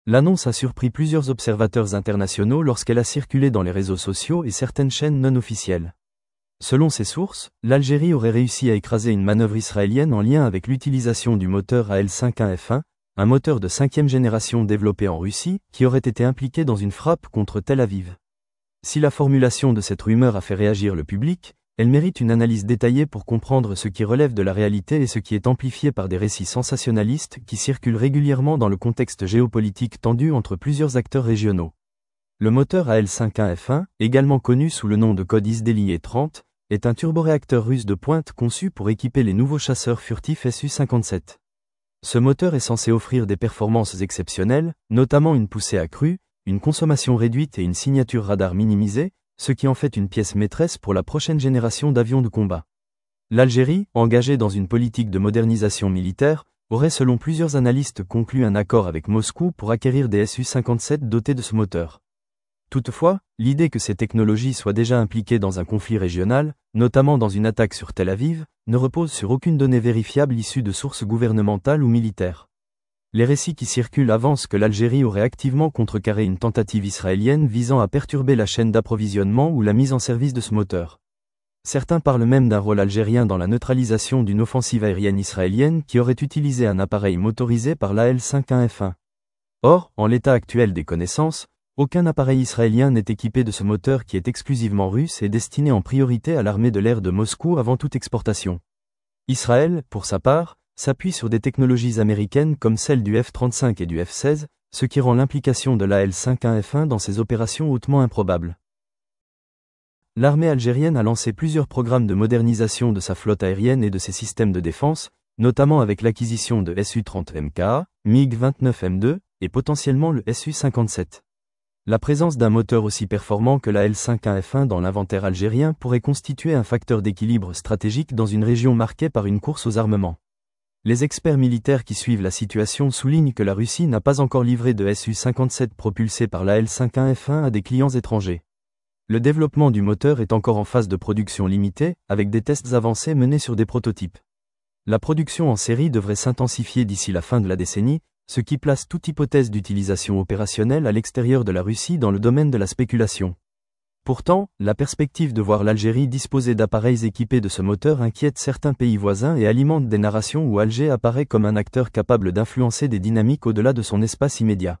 L'annonce a surpris plusieurs observateurs internationaux lorsqu'elle a circulé dans les réseaux sociaux et certaines chaînes non officielles. Selon ces sources, l'Algérie aurait réussi à écraser une manœuvre israélienne en lien avec l'utilisation du moteur AL-51F1, un moteur de 5e génération développé en Russie, qui aurait été impliqué dans une frappe contre Tel Aviv. Si la formulation de cette rumeur a fait réagir le public, elle mérite une analyse détaillée pour comprendre ce qui relève de la réalité et ce qui est amplifié par des récits sensationnalistes qui circulent régulièrement dans le contexte géopolitique tendu entre plusieurs acteurs régionaux. Le moteur AL-51F1, également connu sous le nom de code Izdeliye 30, est un turboréacteur russe de pointe conçu pour équiper les nouveaux chasseurs furtifs Su-57. Ce moteur est censé offrir des performances exceptionnelles, notamment une poussée accrue, une consommation réduite et une signature radar minimisée, ce qui en fait une pièce maîtresse pour la prochaine génération d'avions de combat. L'Algérie, engagée dans une politique de modernisation militaire, aurait selon plusieurs analystes conclu un accord avec Moscou pour acquérir des Su-57 dotés de ce moteur. Toutefois, l'idée que ces technologies soient déjà impliquées dans un conflit régional, notamment dans une attaque sur Tel Aviv, ne repose sur aucune donnée vérifiable issue de sources gouvernementales ou militaires. Les récits qui circulent avancent que l'Algérie aurait activement contrecarré une tentative israélienne visant à perturber la chaîne d'approvisionnement ou la mise en service de ce moteur. Certains parlent même d'un rôle algérien dans la neutralisation d'une offensive aérienne israélienne qui aurait utilisé un appareil motorisé par l'AL-51F1. Or, en l'état actuel des connaissances, aucun appareil israélien n'est équipé de ce moteur qui est exclusivement russe et destiné en priorité à l'armée de l'air de Moscou avant toute exportation. Israël, pour sa part, s'appuie sur des technologies américaines comme celles du F-35 et du F-16, ce qui rend l'implication de l'AL-51F1 dans ces opérations hautement improbable. L'armée algérienne a lancé plusieurs programmes de modernisation de sa flotte aérienne et de ses systèmes de défense, notamment avec l'acquisition de Su-30 MKA, MiG-29 M2 et potentiellement le Su-57. La présence d'un moteur aussi performant que la L51F1 dans l'inventaire algérien pourrait constituer un facteur d'équilibre stratégique dans une région marquée par une course aux armements. Les experts militaires qui suivent la situation soulignent que la Russie n'a pas encore livré de Su-57 propulsés par la L51F1 à des clients étrangers. Le développement du moteur est encore en phase de production limitée, avec des tests avancés menés sur des prototypes. La production en série devrait s'intensifier d'ici la fin de la décennie, ce qui place toute hypothèse d'utilisation opérationnelle à l'extérieur de la Russie dans le domaine de la spéculation. Pourtant, la perspective de voir l'Algérie disposer d'appareils équipés de ce moteur inquiète certains pays voisins et alimente des narrations où Alger apparaît comme un acteur capable d'influencer des dynamiques au-delà de son espace immédiat.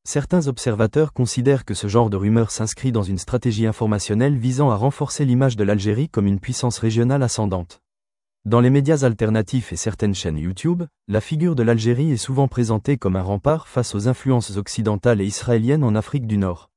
Certains observateurs considèrent que ce genre de rumeurs s'inscrit dans une stratégie informationnelle visant à renforcer l'image de l'Algérie comme une puissance régionale ascendante. Dans les médias alternatifs et certaines chaînes YouTube, la figure de l'Algérie est souvent présentée comme un rempart face aux influences occidentales et israéliennes en Afrique du Nord.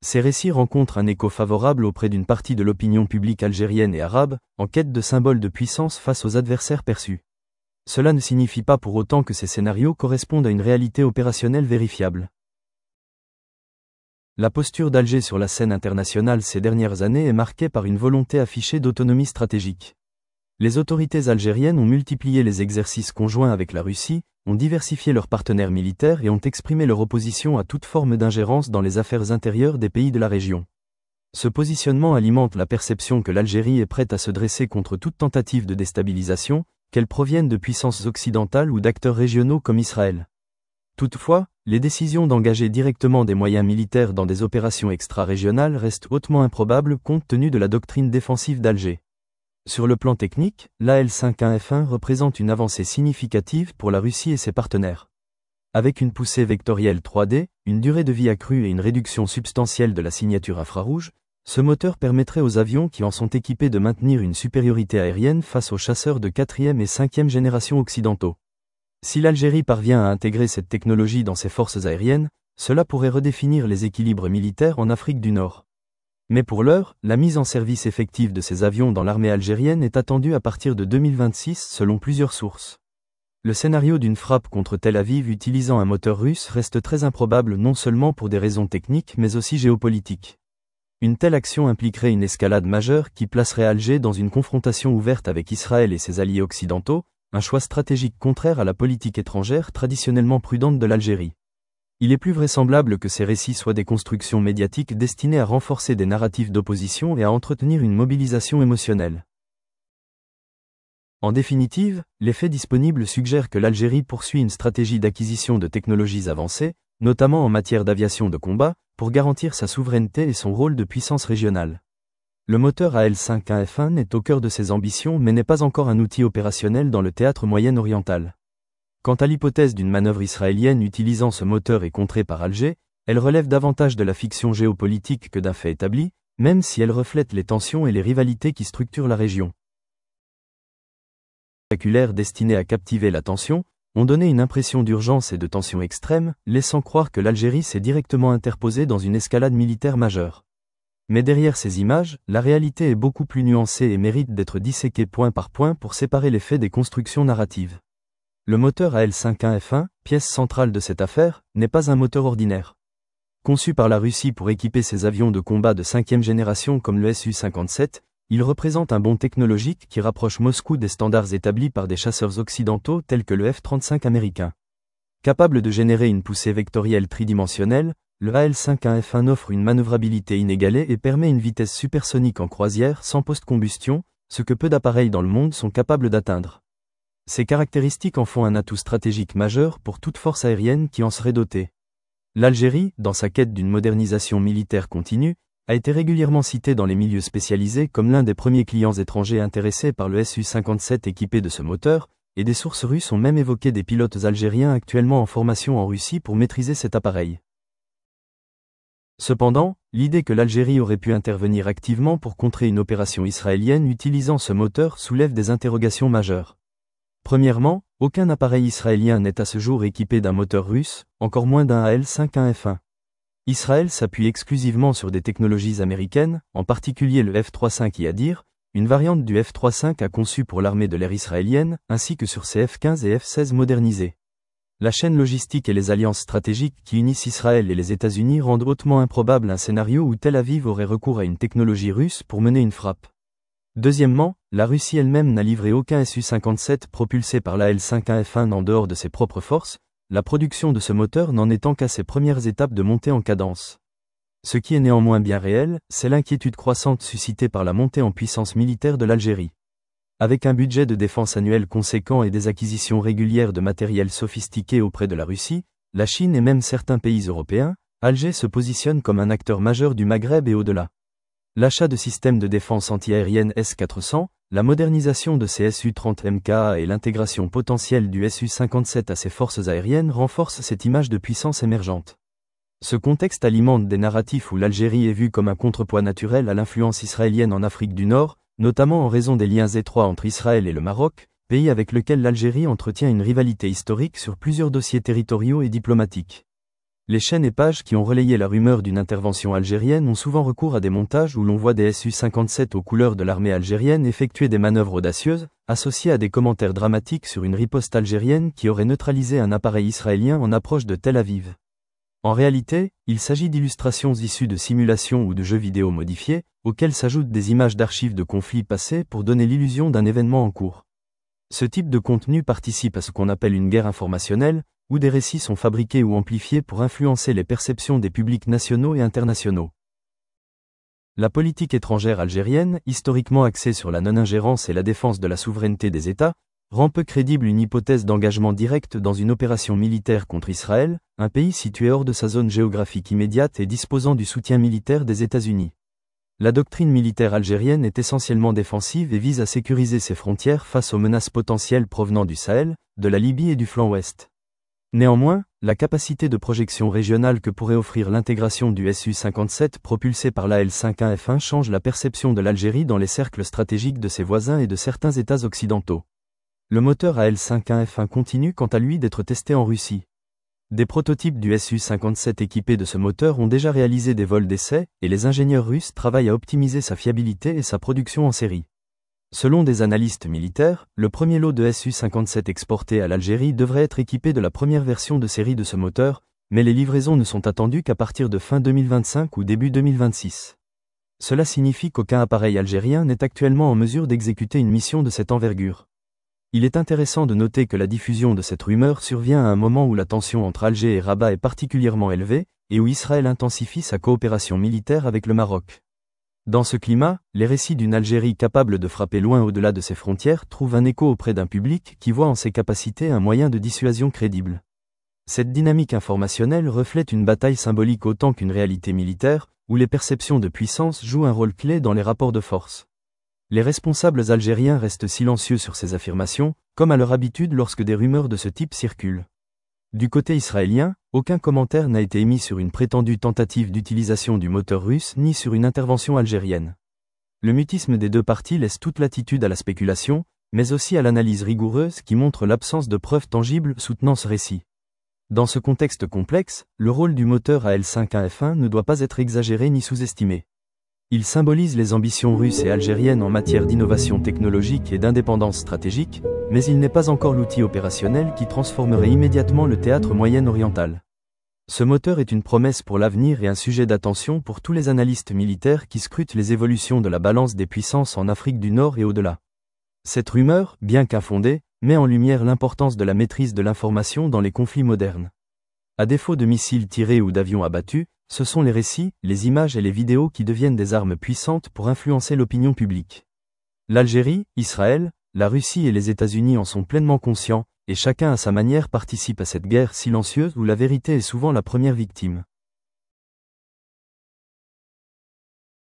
Ces récits rencontrent un écho favorable auprès d'une partie de l'opinion publique algérienne et arabe, en quête de symboles de puissance face aux adversaires perçus. Cela ne signifie pas pour autant que ces scénarios correspondent à une réalité opérationnelle vérifiable. La posture d'Alger sur la scène internationale ces dernières années est marquée par une volonté affichée d'autonomie stratégique. Les autorités algériennes ont multiplié les exercices conjoints avec la Russie, ont diversifié leurs partenaires militaires et ont exprimé leur opposition à toute forme d'ingérence dans les affaires intérieures des pays de la région. Ce positionnement alimente la perception que l'Algérie est prête à se dresser contre toute tentative de déstabilisation, qu'elle provienne de puissances occidentales ou d'acteurs régionaux comme Israël. Toutefois, les décisions d'engager directement des moyens militaires dans des opérations extra-régionales restent hautement improbables compte tenu de la doctrine défensive d'Alger. Sur le plan technique, l'AL51F1 représente une avancée significative pour la Russie et ses partenaires. Avec une poussée vectorielle 3D, une durée de vie accrue et une réduction substantielle de la signature infrarouge, ce moteur permettrait aux avions qui en sont équipés de maintenir une supériorité aérienne face aux chasseurs de 4e et 5e génération occidentaux. Si l'Algérie parvient à intégrer cette technologie dans ses forces aériennes, cela pourrait redéfinir les équilibres militaires en Afrique du Nord. Mais pour l'heure, la mise en service effective de ces avions dans l'armée algérienne est attendue à partir de 2026 selon plusieurs sources. Le scénario d'une frappe contre Tel Aviv utilisant un moteur russe reste très improbable non seulement pour des raisons techniques mais aussi géopolitiques. Une telle action impliquerait une escalade majeure qui placerait Alger dans une confrontation ouverte avec Israël et ses alliés occidentaux, un choix stratégique contraire à la politique étrangère traditionnellement prudente de l'Algérie. Il est plus vraisemblable que ces récits soient des constructions médiatiques destinées à renforcer des narratifs d'opposition et à entretenir une mobilisation émotionnelle. En définitive, les faits disponibles suggèrent que l'Algérie poursuit une stratégie d'acquisition de technologies avancées, notamment en matière d'aviation de combat, pour garantir sa souveraineté et son rôle de puissance régionale. Le moteur AL-51F1 est au cœur de ses ambitions mais n'est pas encore un outil opérationnel dans le théâtre moyen-oriental. Quant à l'hypothèse d'une manœuvre israélienne utilisant ce moteur et contrée par Alger, elle relève davantage de la fiction géopolitique que d'un fait établi, même si elle reflète les tensions et les rivalités qui structurent la région. Les spectaculaires destinés à captiver l'attention ont donné une impression d'urgence et de tension extrême, laissant croire que l'Algérie s'est directement interposée dans une escalade militaire majeure. Mais derrière ces images, la réalité est beaucoup plus nuancée et mérite d'être disséquée point par point pour séparer les faits des constructions narratives. Le moteur AL-51F1, pièce centrale de cette affaire, n'est pas un moteur ordinaire. Conçu par la Russie pour équiper ses avions de combat de 5e génération comme le Su-57, il représente un bond technologique qui rapproche Moscou des standards établis par des chasseurs occidentaux tels que le F-35 américain. Capable de générer une poussée vectorielle tridimensionnelle, le AL-51F1 offre une manœuvrabilité inégalée et permet une vitesse supersonique en croisière sans post-combustion, ce que peu d'appareils dans le monde sont capables d'atteindre. Ces caractéristiques en font un atout stratégique majeur pour toute force aérienne qui en serait dotée. L'Algérie, dans sa quête d'une modernisation militaire continue, a été régulièrement citée dans les milieux spécialisés comme l'un des premiers clients étrangers intéressés par le Su-57 équipé de ce moteur, et des sources russes ont même évoqué des pilotes algériens actuellement en formation en Russie pour maîtriser cet appareil. Cependant, l'idée que l'Algérie aurait pu intervenir activement pour contrer une opération israélienne utilisant ce moteur soulève des interrogations majeures. Premièrement, aucun appareil israélien n'est à ce jour équipé d'un moteur russe, encore moins d'un AL-51F1. Israël s'appuie exclusivement sur des technologies américaines, en particulier le F-35 Yadir, une variante du F-35 conçue pour l'armée de l'air israélienne, ainsi que sur ses F-15 et F-16 modernisés. La chaîne logistique et les alliances stratégiques qui unissent Israël et les États-Unis rendent hautement improbable un scénario où Tel Aviv aurait recours à une technologie russe pour mener une frappe. Deuxièmement, la Russie elle-même n'a livré aucun Su-57 propulsé par l'AL-51F1 en dehors de ses propres forces, la production de ce moteur n'en étant qu'à ses premières étapes de montée en cadence. Ce qui est néanmoins bien réel, c'est l'inquiétude croissante suscitée par la montée en puissance militaire de l'Algérie. Avec un budget de défense annuel conséquent et des acquisitions régulières de matériel sophistiqué auprès de la Russie, la Chine et même certains pays européens, Alger se positionne comme un acteur majeur du Maghreb et au-delà. L'achat de systèmes de défense antiaérienne S-400, la modernisation de ses Su-30 MKA et l'intégration potentielle du Su-57 à ses forces aériennes renforcent cette image de puissance émergente. Ce contexte alimente des narratifs où l'Algérie est vue comme un contrepoids naturel à l'influence israélienne en Afrique du Nord, notamment en raison des liens étroits entre Israël et le Maroc, pays avec lequel l'Algérie entretient une rivalité historique sur plusieurs dossiers territoriaux et diplomatiques. Les chaînes et pages qui ont relayé la rumeur d'une intervention algérienne ont souvent recours à des montages où l'on voit des Su-57 aux couleurs de l'armée algérienne effectuer des manœuvres audacieuses, associées à des commentaires dramatiques sur une riposte algérienne qui aurait neutralisé un appareil israélien en approche de Tel Aviv. En réalité, il s'agit d'illustrations issues de simulations ou de jeux vidéo modifiés, auxquels s'ajoutent des images d'archives de conflits passés pour donner l'illusion d'un événement en cours. Ce type de contenu participe à ce qu'on appelle une guerre informationnelle, où des récits sont fabriqués ou amplifiés pour influencer les perceptions des publics nationaux et internationaux. La politique étrangère algérienne, historiquement axée sur la non-ingérence et la défense de la souveraineté des États, rend peu crédible une hypothèse d'engagement direct dans une opération militaire contre Israël, un pays situé hors de sa zone géographique immédiate et disposant du soutien militaire des États-Unis. La doctrine militaire algérienne est essentiellement défensive et vise à sécuriser ses frontières face aux menaces potentielles provenant du Sahel, de la Libye et du flanc ouest. Néanmoins, la capacité de projection régionale que pourrait offrir l'intégration du Su-57 propulsé par l'AL-51F1 change la perception de l'Algérie dans les cercles stratégiques de ses voisins et de certains États occidentaux. Le moteur AL-51F1 continue quant à lui d'être testé en Russie. Des prototypes du Su-57 équipés de ce moteur ont déjà réalisé des vols d'essai, et les ingénieurs russes travaillent à optimiser sa fiabilité et sa production en série. Selon des analystes militaires, le premier lot de Su-57 exporté à l'Algérie devrait être équipé de la première version de série de ce moteur, mais les livraisons ne sont attendues qu'à partir de fin 2025 ou début 2026. Cela signifie qu'aucun appareil algérien n'est actuellement en mesure d'exécuter une mission de cette envergure. Il est intéressant de noter que la diffusion de cette rumeur survient à un moment où la tension entre Alger et Rabat est particulièrement élevée, et où Israël intensifie sa coopération militaire avec le Maroc. Dans ce climat, les récits d'une Algérie capable de frapper loin au-delà de ses frontières trouvent un écho auprès d'un public qui voit en ses capacités un moyen de dissuasion crédible. Cette dynamique informationnelle reflète une bataille symbolique autant qu'une réalité militaire, où les perceptions de puissance jouent un rôle clé dans les rapports de force. Les responsables algériens restent silencieux sur ces affirmations, comme à leur habitude lorsque des rumeurs de ce type circulent. Du côté israélien, aucun commentaire n'a été émis sur une prétendue tentative d'utilisation du moteur russe ni sur une intervention algérienne. Le mutisme des deux parties laisse toute latitude à la spéculation, mais aussi à l'analyse rigoureuse qui montre l'absence de preuves tangibles soutenant ce récit. Dans ce contexte complexe, le rôle du moteur AL-5A-F1 ne doit pas être exagéré ni sous-estimé. Il symbolise les ambitions russes et algériennes en matière d'innovation technologique et d'indépendance stratégique, mais il n'est pas encore l'outil opérationnel qui transformerait immédiatement le théâtre moyen-oriental. Ce moteur est une promesse pour l'avenir et un sujet d'attention pour tous les analystes militaires qui scrutent les évolutions de la balance des puissances en Afrique du Nord et au-delà. Cette rumeur, bien qu'infondée, met en lumière l'importance de la maîtrise de l'information dans les conflits modernes. À défaut de missiles tirés ou d'avions abattus, ce sont les récits, les images et les vidéos qui deviennent des armes puissantes pour influencer l'opinion publique. L'Algérie, Israël, la Russie et les États-Unis en sont pleinement conscients, et chacun à sa manière participe à cette guerre silencieuse où la vérité est souvent la première victime.